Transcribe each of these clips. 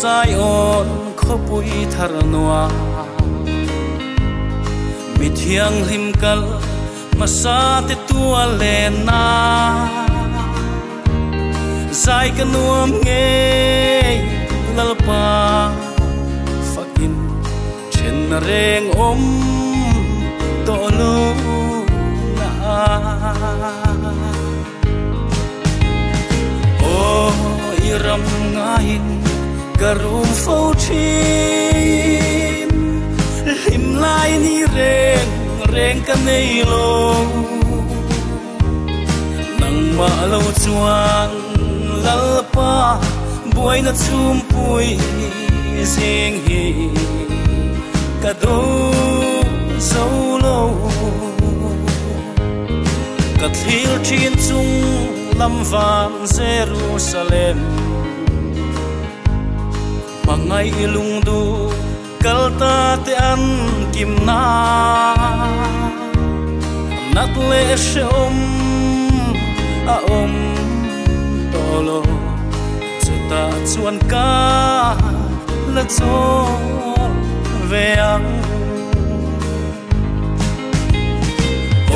sai on kho pui thar noa mi thiang him kal masa te tua lena zai ka nuam nge lalpa fakin chen reng om to lo na o iram ngain garum phau chin lim lai ni reng reng ka nei lo nang ma lo chuan lalpa buai na chum pui sing hi ka do solo ka thil chin chung lam vam Jerusalem mangai ilung du kalta te an kim na nat le shom a om tolo chuta chuan ka la chol ve ang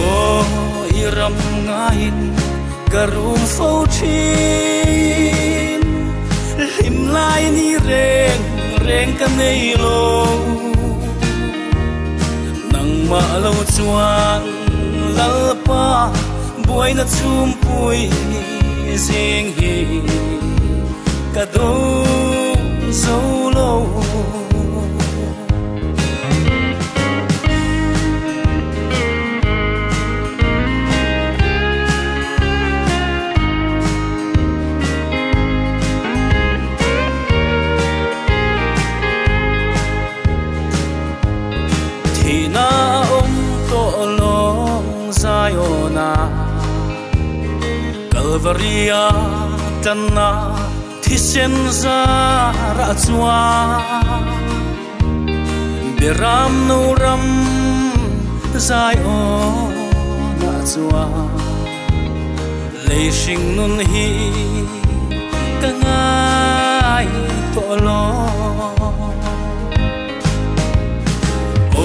o iram ngain garum phau chin lim lai ni reng reng ka nei lo nang ma lo chuan lalpa buai na chum pui sing hi ka do solo thina om to long Ziona Calvaria tanna thisen za ra chua beram no ram zai o na chua leishing nun hi kangai to lo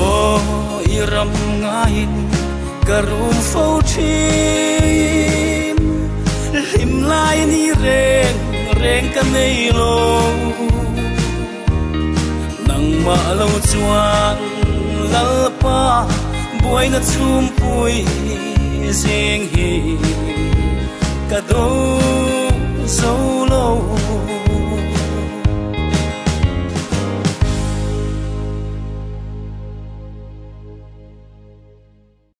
o iram ngain garum phau chin lim lai ni reng reng ka nei lo nang ma lo chuan lalpa buai na chum pui sing hi ka do